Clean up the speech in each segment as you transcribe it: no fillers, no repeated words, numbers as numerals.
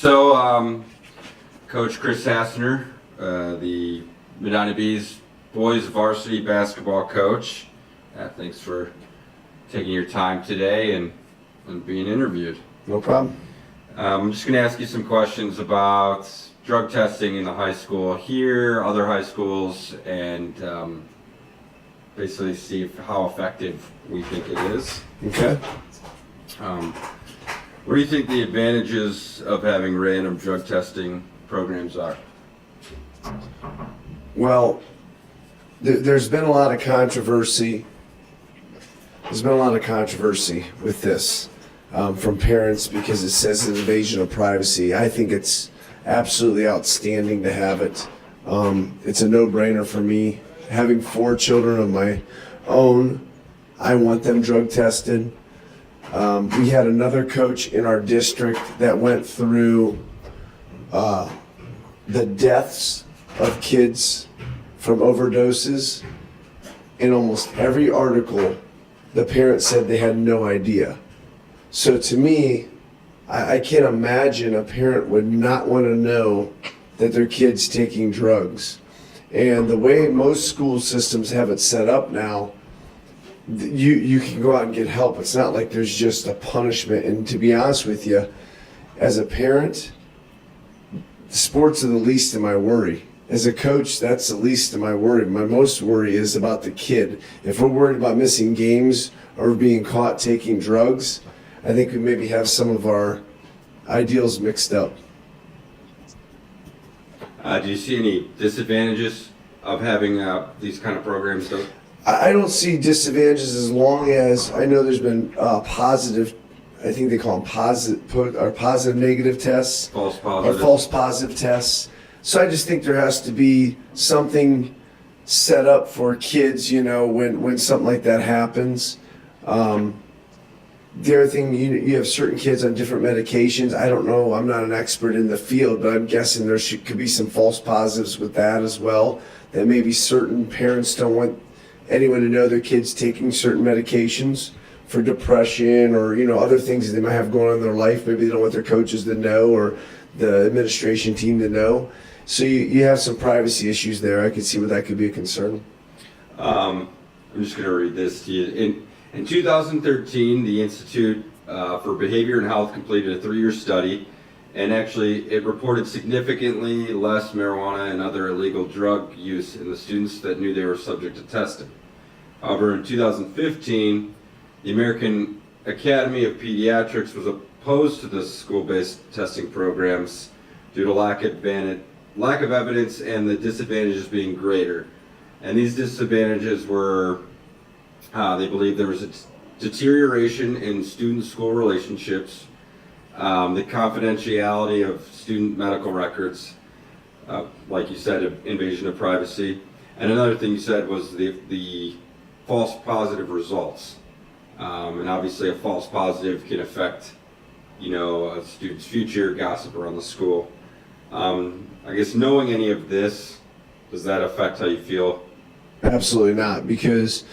Coach Chris Hassner, the Medina Bees boys varsity basketball coach. Thanks for taking your time today and being interviewed. No problem. I'm just going to ask you some questions about drug testing in the high school here, other high schools, and basically see how effective we think it is. Okay. What do you think the advantages of having random drug testing programs are? Well, there's been a lot of controversy. There's been a lot of controversy with this from parents because it says an invasion of privacy. I think it's absolutely outstanding to have it. It's a no-brainer for me. Having 4 children of my own, I want them drug tested. We had another coach in our district that went through the deaths of kids from overdoses. In almost every article, the parents said they had no idea. So to me, I can't imagine a parent would not want to know that their kid's taking drugs. And the way most school systems have it set up now, you can go out and get help. It's not like there's just a punishment. And to be honest with you, as a parent, sports are the least of my worry. As a coach, that's the least of my worry. My most worry is about the kid. If we're worried about missing games or being caught taking drugs, I think we maybe have some of our ideals mixed up. Do you see any disadvantages of having these kind of programs, though? I don't see disadvantages as long as I know there's been positive, I think they call them positive negative tests. False positive. Or false positive tests. So I just think there has to be something set up for kids, when something like that happens. The other thing, you have certain kids on different medications. I don't know, I'm not an expert in the field, but I'm guessing there could be some false positives with that as well, that maybe certain parents don't want anyone to know their kids taking certain medications for depression or, other things that they might have going on in their life. Maybe they don't want their coaches to know or the administration team to know. So you have some privacy issues there. I could see where that could be a concern. I'm just going to read this to you. In 2013, the Institute for Behavior and Health completed a 3-year study, and actually it reported significantly less marijuana and other illegal drug use in the students that knew they were subject to testing. However, in 2015, the American Academy of Pediatrics was opposed to the school-based testing programs due to lack of evidence and the disadvantages being greater. And these disadvantages were they believe there was a deterioration in student-school relationships, the confidentiality of student medical records, like you said, invasion of privacy. And another thing you said was the false positive results. And obviously a false positive can affect, a student's future, gossip around the school. I guess knowing any of this, does that affect how you feel? Absolutely not, because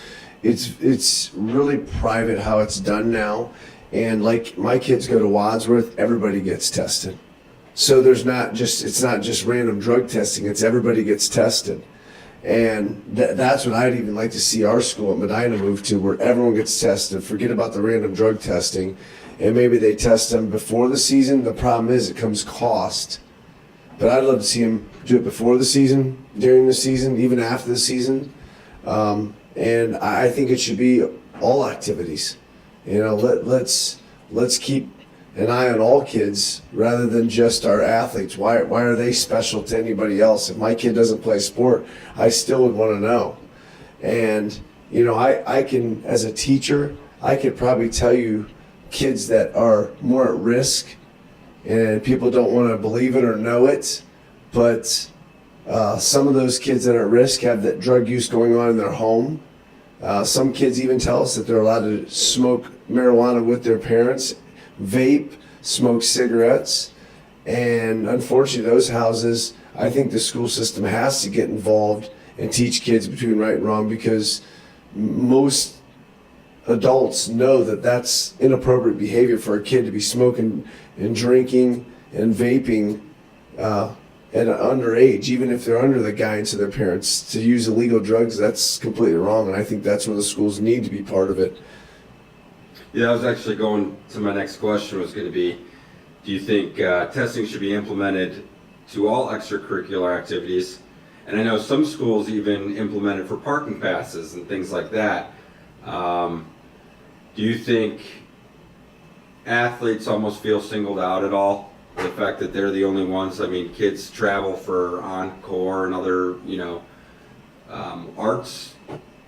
it's really private how it's done now. And like my kids go to Wadsworth, everybody gets tested. So it's not just random drug testing, it's everybody gets tested. And that's what I'd even like to see our school at Medina move to, where everyone gets tested. Forget about the random drug testing. And maybe they test them before the season. The problem is it comes cost. But I'd love to see them do it before the season, during the season, even after the season. And I think it should be all activities. Let's keep an eye on all kids rather than just our athletes. Why are they special to anybody else? If my kid doesn't play sport, I still would want to know. And I can, as a teacher, I could probably tell you kids that are more at risk, and people don't want to believe it or know it, but some of those kids that are at risk have that drug use going on in their home. Some kids even tell us that they're allowed to smoke marijuana with their parents, vape, smoke cigarettes, and unfortunately those houses, I think the school system has to get involved and teach kids between right and wrong, because most adults know that that's inappropriate behavior for a kid to be smoking and drinking and vaping at an underage, even if they're under the guidance of their parents, to use illegal drugs, that's completely wrong. And I think that's where the schools need to be part of it. Yeah, I was actually going to my next question was going to be, do you think testing should be implemented to all extracurricular activities? And I know some schools even implement it for parking passes and things like that. Do you think athletes almost feel singled out at all? The fact that they're the only ones, I mean, kids travel for encore and other, arts.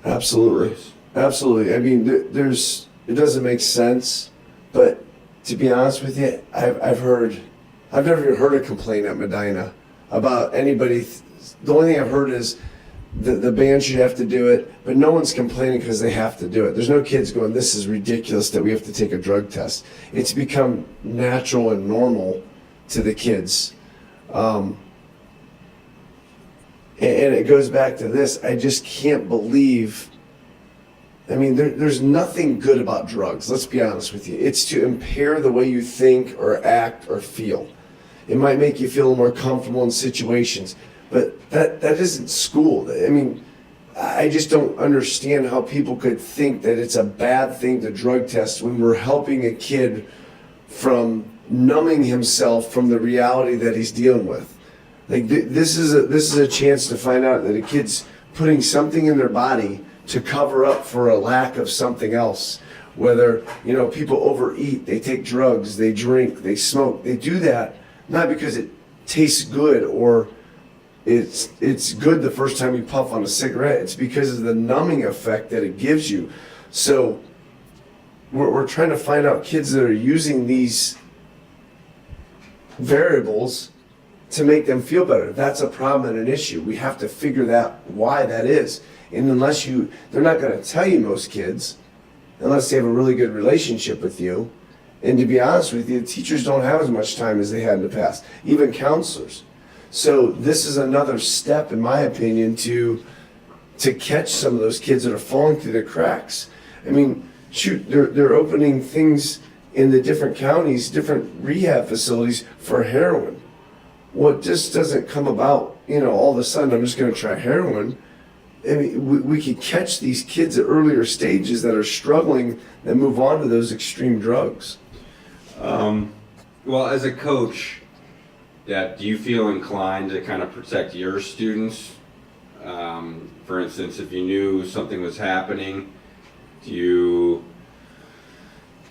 Absolutely. groups. Absolutely. I mean, it doesn't make sense, but to be honest with you, I've never even heard a complaint at Medina about anybody. The only thing I've heard is the band should have to do it, but no one's complaining because they have to do it. There's no kids going, this is ridiculous that we have to take a drug test. It's become natural and normal to the kids. And it goes back to this. I just can't believe. I mean, there's nothing good about drugs. Let's be honest with you. It's to impair the way you think or act or feel. It might make you feel a little more comfortable in situations, but that isn't school. I mean, I just don't understand how people could think that it's a bad thing to drug test when we're helping a kid from numbing himself from the reality that he's dealing with. Like this is a chance to find out that a kid's putting something in their body to cover up for a lack of something else. Whether, people overeat, they take drugs, they drink, they smoke. They do that not because it tastes good or it's good the first time you puff on a cigarette. It's because of the numbing effect that it gives you. So we're trying to find out kids that are using these variables to make them feel better. That's a problem and an issue. We have to figure that why that is. And they're not going to tell you, most kids, unless they have a really good relationship with you. And to be honest with you, teachers don't have as much time as they had in the past, even counselors. So this is another step, in my opinion, to catch some of those kids that are falling through the cracks. I mean, shoot, they're opening things in the different counties, different rehab facilities for heroin. Well, it just doesn't come about, all of a sudden I'm just going to try heroin. I mean, we could catch these kids at earlier stages that are struggling and move on to those extreme drugs. Well, as a coach, do you feel inclined to kind of protect your students? For instance, if you knew something was happening, do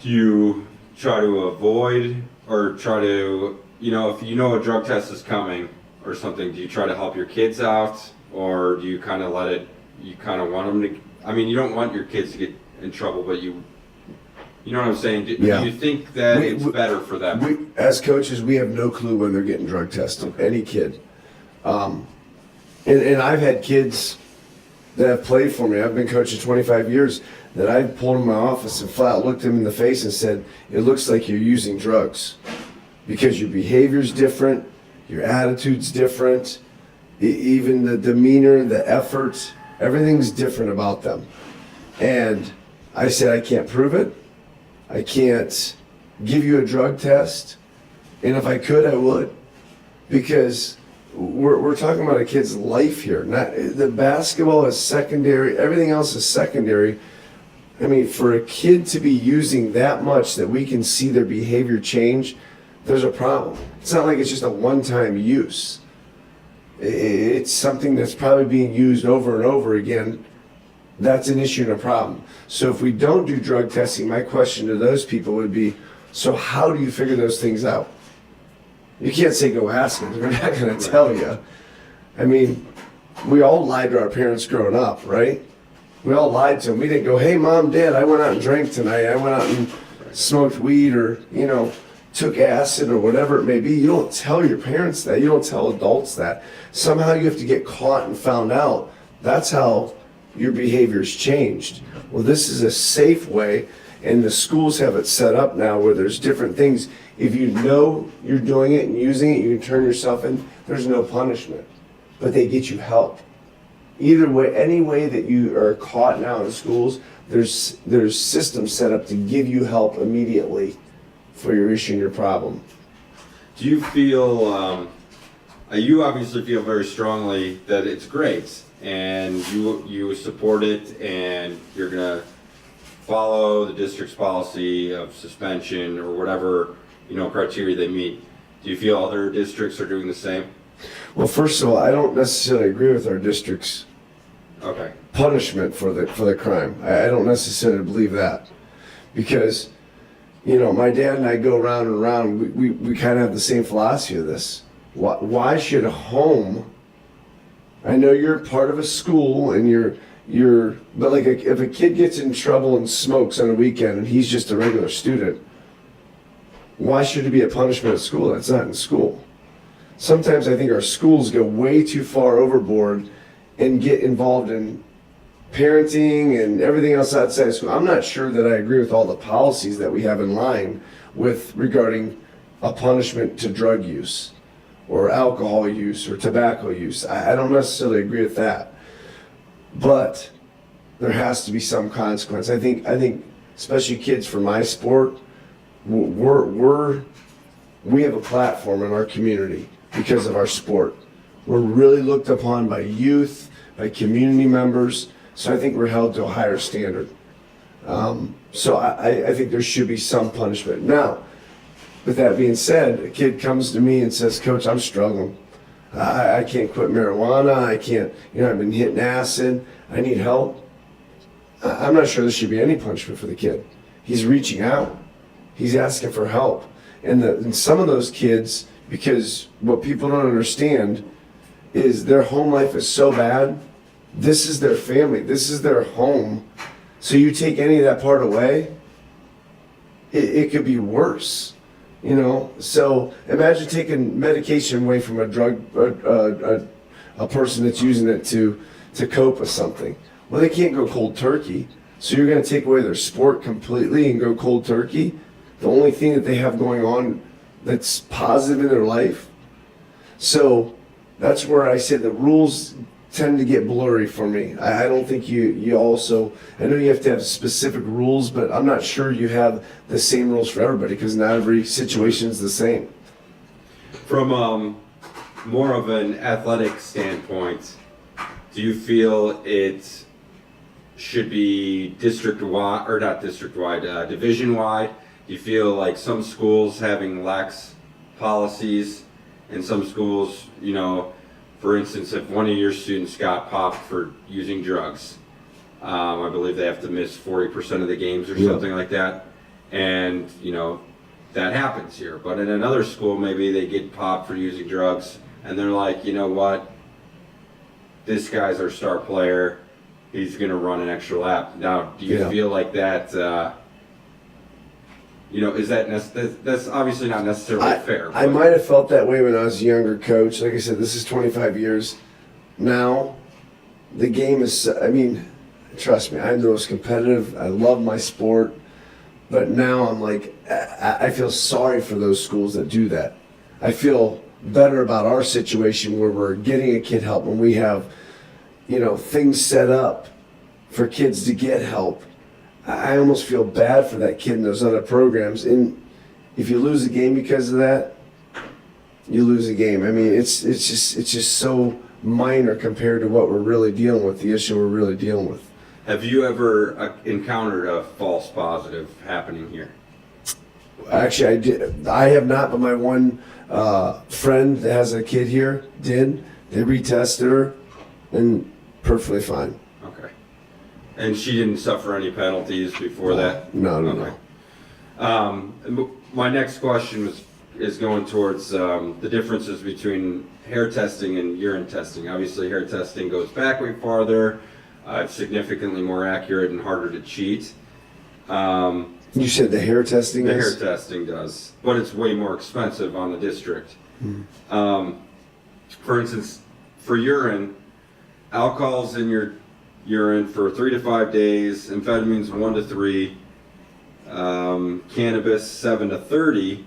you try to avoid or try to, if you know a drug test is coming or something, do you try to help your kids out? Or do you kind of you kind of want them to, I mean, you don't want your kids to get in trouble, but you know what I'm saying? Do you think that it's better for them? As coaches, we have no clue when they're getting drug tested, any kid. And I've had kids that have played for me. I've been coaching 25 years that I've pulled in my office and flat looked them in the face and said, it looks like you're using drugs because your behavior's different, your attitude's different, even the demeanor, the effort, everything's different about them. And I said, I can't prove it. I can't give you a drug test. And if I could, I would. Because we're talking about a kid's life here. Not the basketball is secondary, everything else is secondary. I mean, for a kid to be using that much that we can see their behavior change, there's a problem. It's not like it's just a one-time use. It's something that's probably being used over and over again. That's an issue and a problem. So if we don't do drug testing, my question to those people would be, so how do you figure those things out? You can't say go ask them. They're not going to tell you. I mean, we all lied to our parents growing up, right? We all lied to them. We didn't go, hey, Mom, Dad, I went out and drank tonight. I went out and smoked weed or, took acid or whatever it may be. You don't tell your parents that. You don't tell adults that. Somehow you have to get caught and found out. That's how your behavior's changed. Well, this is a safe way, and the schools have it set up now where there's different things. If you know you're doing it and using it, you can turn yourself in. There's no punishment, but they get you help. Either way, any way that you are caught now in schools, there's systems set up to give you help immediately for your issue and your problem. Do you feel, you obviously feel very strongly that it's great, and you support it, and you're gonna follow the district's policy of suspension or whatever, criteria they meet. Do you feel other districts are doing the same? Well, first of all, I don't necessarily agree with our district's Okay. punishment for the crime. I don't necessarily believe that, because my dad and I go round and round. We kind of have the same philosophy of this. Why should a home? I know you're part of a school and but like if a kid gets in trouble and smokes on a weekend and he's just a regular student, why should it be a punishment at school? That's not in school. Sometimes I think our schools go way too far overboard and get involved in parenting and everything else outside of school. I'm not sure that I agree with all the policies that we have in line with regarding a punishment to drug use or alcohol use or tobacco use. I don't necessarily agree with that, but there has to be some consequence. I think especially kids for my sport, we have a platform in our community because of our sport. We're really looked upon by youth, by community members, so I think we're held to a higher standard. So I think there should be some punishment. Now, with that being said, a kid comes to me and says, "Coach, I'm struggling. I can't quit marijuana. I can't, I've been hitting acid. I need help." I'm not sure there should be any punishment for the kid. He's reaching out. He's asking for help. And some of those kids, because what people don't understand is their home life is so bad. This is their family. This is their home. So you take any of that part away, it could be worse. So imagine taking medication away from a drug, a person that's using it to cope with something. Well, they can't go cold turkey. So you're going to take away their sport completely and go cold turkey? The only thing that they have going on that's positive in their life? So that's where I say the rules tend to get blurry for me. I don't think you also, I know you have to have specific rules, but I'm not sure you have the same rules for everybody, because not every situation is the same. From more of an athletic standpoint, do you feel it should be district-wide, or not district-wide, division-wide? Do you feel like some schools having lax policies, and some schools, for instance, if one of your students got popped for using drugs, I believe they have to miss 40% of the games or something like that, and that happens here. But in another school, maybe they get popped for using drugs, and they're like, you know what, this guy's our star player, he's going to run an extra lap. Now, do you feel like that? Is that's obviously not necessarily fair. I might have felt that way when I was a younger coach. Like I said, this is 25 years. Now, the game is, trust me, I'm the most competitive. I love my sport. But now I'm like, I feel sorry for those schools that do that. I feel better about our situation where we're getting a kid help, and we have, things set up for kids to get help. I almost feel bad for that kid in those other programs. And if you lose a game because of that, you lose a game. It's just so minor compared to what we're really dealing with, the issue we're really dealing with. Have you ever encountered a false positive happening here? Actually, I did. I have not, but my one friend that has a kid here did. They retested her, and perfectly fine. Okay. And she didn't suffer any penalties before that? No. My next question is going towards the differences between hair testing and urine testing. Obviously, hair testing goes back way farther. It's significantly more accurate and harder to cheat. You said the hair testing The is? hair testing does, but it's way more expensive on the district. For instance, for urine, alcohol's in your urine for 3 to 5 days, amphetamines 1 to 3, cannabis 7 to 30,